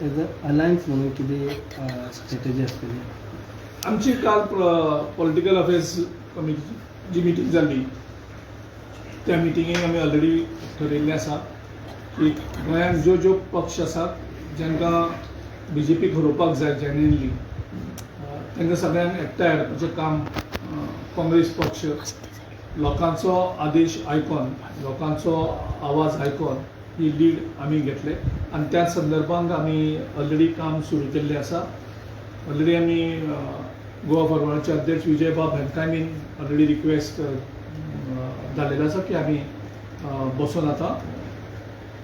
As a alliance म्हणून कितें strategy आसतली? आमची काल पॉलिटिकल अफेर्स कमिटी जी मिटींग जाल्ली त्या मिटिंगेक आमी ऑलरेडी ठरयिल्लें आसा की गोंयांत ज्यो पक्ष आसात जांकां BJP हरोवपाक जाय जेन्युइनली तांकां सगळ्यांक एकठांय हाडपाचें काम काँग्रेस पक्ष लोकांचो आदेश आयकून लोकांचो आवाज आयकून ही लीड आमी घेतले आनी त्या संदर्भांत आमी ऑलरेडी काम सुरू केल्लें आसा. ऑलरेडी आमी गोवा फॉरवर्डाचे अध्यक्ष विजय बाब हांकांय बीन ऑलरेडी रिक्वेस्ट धाडलेलो आसा की आमी बसून आतां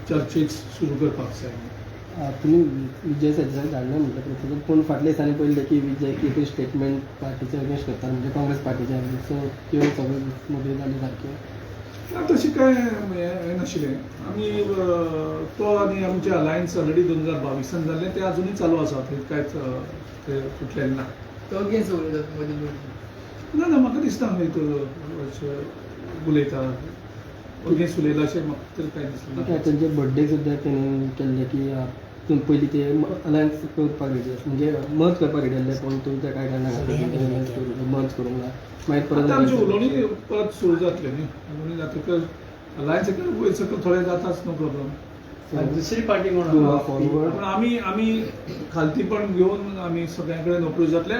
चर्चेक सुरू करपाक जाय. तुम्ही विजय सरदेसाय धाडले म्हणटा पूण फाटल्या दिसांनी पळयलें की विजय कितें स्टेटमेंट पार्टीचे अगेन्स्ट करता म्हणजे काँग्रेस पार्टीचे अगेन्स्ट, सो त्यो सगळ्यो मोदी जाल्यो सारक्यो. तशें कांय हें नाशिल्लें. आमी तो आनी आमचें अलायन्स ऑलरेडी 2022 जाल्लें तें आजुनूय चालू आसा, थंय कांयच फुटलेलें ना. तो अगेन्स्ट उलयतात मोदी ना ना म्हाका दिसना उलयता अगेन्स्ट उलयता अशें म्हाका तरी कांय दिसलें. त्यांचे बर्थडे सुद्दां तेणी केल्ले की पयलीं ते अलायन्स करपाक रेडी म्हणजे मर्ज करपाक रेडी आसले पूण तुमच्या कांय कारणान मर्ज करूंक ना. मागीर परत आमची उलोवणी परत सुरू जातली न्ही. उलोवणी जातकच अलायन्स वयर सकयल थोडें जाताच नो प्रॉब्लम. दुसरी पार्टी फॉरवर्ड पण आमी खालतीपण घेवन आमी सगळ्यां कडेन अप्रोच जातले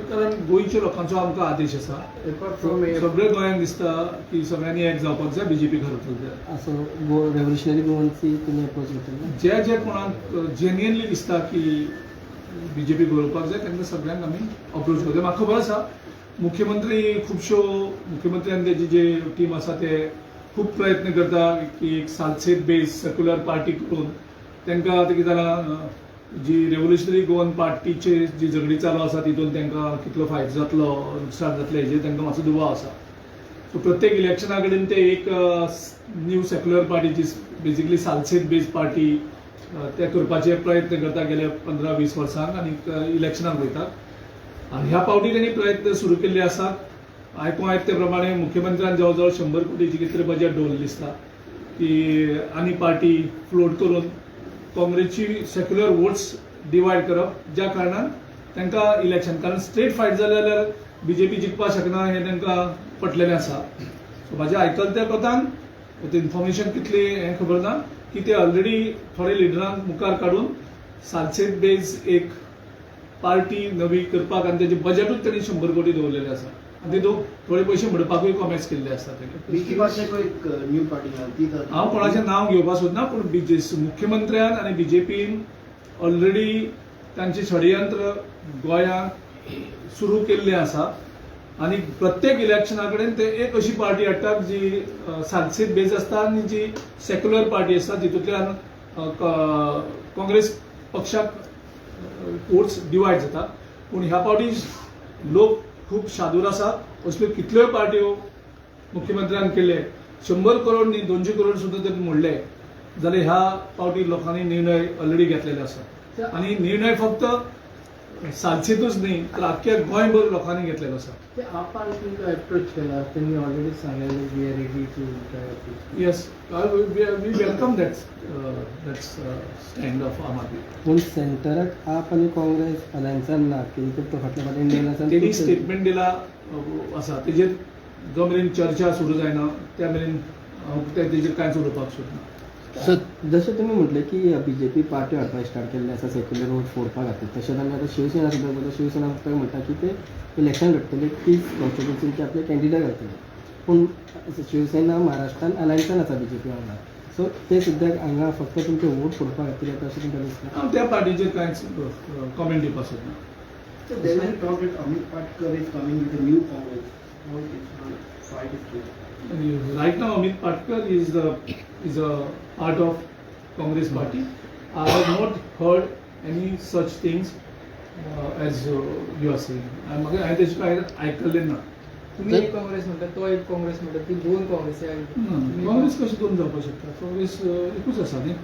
कारण गोंयच्या लोकांचो आमकां आदेश आसा. सगळे गोंयांक दिसता की सगळ्यांनी एक जावपाक जाय, BJP घालपाक जाय. असो रेव्होल्युशनरी गोवन्सी तुमी अप्रोच करतले? जे कोणाक जेन्युइनली दिसता की BJP घालपाक जाय तांकां सगळ्यांक आमी अप्रोच करता. म्हाका खबर आसा मुख्यमंत्री मुख्यमंत्री आनी तेजी जे टीम आसा ते खूब प्रयत्न करता की एक सालसेत बेज सेक्युलर पार्टी करून तांकां आतां कितें जालां जी रेव्होल्युशनरी गोवन पार्टीचे जी झगडी चालू आसा तितून तांकां कितलो फायदो जातलो नुकसान जातलें हेजेर तांकां मातसो दुबाव आसा. सो प्रत्येक इलेक्शना कडेन ते एक न्यू सेक्युलर पार्टी जी बेजिकली सालसेत बेज पार्टी ते करपाचे प्रयत्न करता गेल्या 15-20 वर्सांक आनी इलेक्शनाक वयतात. आनी ह्या फावटी तांणी प्रयत्न सुरू केल्ले आसात. आयकूंक येता ते प्रमाणे मुख्यमंत्र्यान जवळ जवळ 100 कोटीची कितें बजेट दवरलें दिसता की आनी पार्टी फ्लोट करून काँग्रेसची सेक्युलर वोट्स डिवायड करप, ज्या कारणान तांकां इलेक्शन कारण स्ट्रेट फायट जालें जाल्यार BJP जिखपाक शकना हें तांकां पटलेलें आसा. सो म्हाज्या आयकल्या कोतान इन्फॉर्मेशन कितली हें खबर ना की ते ऑलरेडी थोडे लिडरांक मुखार काडून सालसेत बेज एक पार्टी नवी करपाक आनी तेजें बजेटूच तांणी 100 कोटी दवरलेलें आसा. तितूंत थोडे पयशे म्हणपाकूय कॉमेंट्स केल्ले आसा. हांव कोणाचें नांव घेवपाक सोदना पूण मुख्यमंत्र्यान आनी BJPन ऑलरेडी तांचें षडयंत्र गोंयांत सुरू केल्लें आसा आनी प्रत्येक इलेक्शना कडेन ते एक अशी पार्टी हाडटात जी सालसेत बेज आसता आनी जी सेक्युलर पार्टी आसता तितूंतल्यान काँग्रेस पक्षाक वोट्स डिवायड जाता. पूण ह्या फावटी लोक खूब शादूर आसात. असल्यो कितल्योय पार्ट्यो मुख्यमंत्र्यान केले 100 करोड न्ही 200 करोड सुद्दां जर मोडले जाल्यार ह्या फावटी लोकांनी निर्णय ऑलरेडी घेतलेले आसा. आनी निर्णय फक्त सालसेतूच न्ही तर आख्ख्या गोंयभर लोकांनी घेतलेलो आसा. आपण तुमकां अप्रोच केला त्यांनी ऑलरेडी सांगितलं we are ready to yes we welcome that stand of Aam Aadmi. पूण सेंटराक आप आनी काँग्रेस अलायन्सान ना की तो फाटल्या फावटी इंडियन तेणी स्टेटमेंट दिला आसा तेजेर जो मेरेन चर्चा सुरू जायना त्या मेरेन हांव तेजेर कांयच उलोवपाक सोदना. सो जशें तुमी म्हटलें की BJP पार्टी हाडपाक स्टार्ट केल्ले आसा सेक्युलर वोट फोडपाक खातीर, तशेंच आमी आतां शिवसेना सुद्दां पळयता. शिवसेना फक्त म्हणटा की ते इलेक्शन लढतले 30 कॉन्स्टिट्युन्सीचे आपले कॅन्डिडेट घालतले. पूण शिवसेना महाराष्ट्रान अलायन्सान आसा BJP वांगडा. सो ते सुद्दां हांगा फक्त तुमचे वोट फोडपाक खातीर येता अशें तुमकां दिसता? हांव त्या पार्टीचेर कांयच कॉमेंट दिवपाक सोदना. So then I talked that Amit Patkar is coming with a new Congress. How is fight is going? Right now, Amit Patkar is a part of Congress party. I have not heard any such things as you are saying. हांवें तेचे काय आयकल्लें ना. तुम्ही एक काँग्रेस म्हणटा तो एक काँग्रेस म्हणटा ती दोन काँग्रेसी आहेत. काँग्रेस कशी दोन जावपाक शकता? काँग्रेस एकूच आसा न्ही.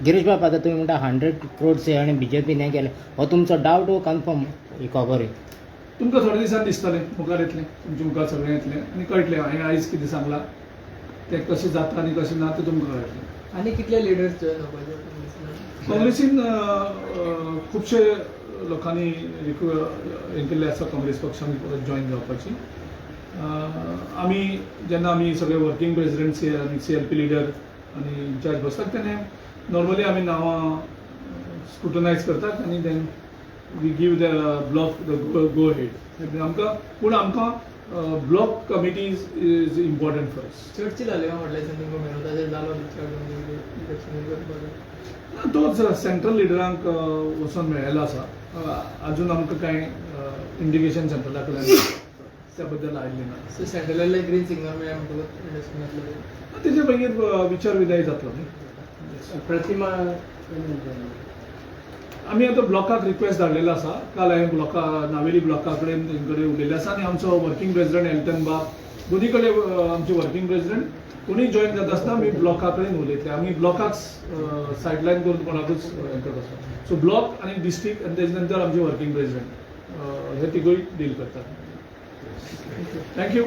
गिरीश बाब आता तुम्ही म्हणटा 100 करोड्स आणि BJP नाही केले, हो तुमचो डाऊट हो कन्फर्म ही खबर आहे? तुमकां थोड्या दिसांनी दिसतलें, मुखार येतलें, तुमच्या मुखार सगळें येतलें आनी कळटलें हांवें आयज कितें सांगलां तें कशें जाता आनी कशें ना तें तुमकां कळटलें. आणि कितले लिडर्स जॉईन जावपाचे काँग्रेसीन? काँग्रेसीन खुबशे लोकांनी हें केल्लें आसा काँग्रेस पक्षान परत जॉईन जावपाची. आमी जेन्ना आमी सगळे वर्किंग प्रेसिडेंट आनी CLP लिडर आनी इन्चार्ज बसतात तेन्ना नॉर्मली आमी नांवां स्क्रुटनायज करतात आनी then we give the block the go head. आमकां block committees is important for us. चर्चा जाली का म्हटल्यार तुमकां मेळून ताजेर जालो इलेक्शन करपाक तोच सेंट्रल लिडरांक वचून मेळ्ळेलो आसा. अजून आमकां कांय इंडिकेशन सेंट्रला कडल्यान त्या बद्दल आयिल्लें ना. सो सेंट्रलाला ग्रीन सिग्नल मेळ्ळ्या म्हणटकूच इलेक्शन जातलें. तेजे मागीर विचार विधाय जातलो न्ही. प्रतिमा आमी आतां ब्लॉकाक रिक्वेस्ट धाडलेलो आसा. काल हांवें नावेली ब्लॉका कडेन तेंकडे उलयल्लें आसा आनी आमचो वर्किंग प्रेसिडेंट एल्टन बाब दोनी कडेन आमचे वर्किंग प्रेसिडेंट कोणीय जॉईन जाता आसतना आमी ब्लॉका कडेन उलयतले. आमी ब्लॉकाक सायडलायन करून कोणाकूच हें करता. सो ब्लॉक आनी डिस्ट्रिक्ट आनी तेजे नंतर आमचे वर्किंग प्रेसिडेंट हे तिगूय डील करतात. थँक्यू.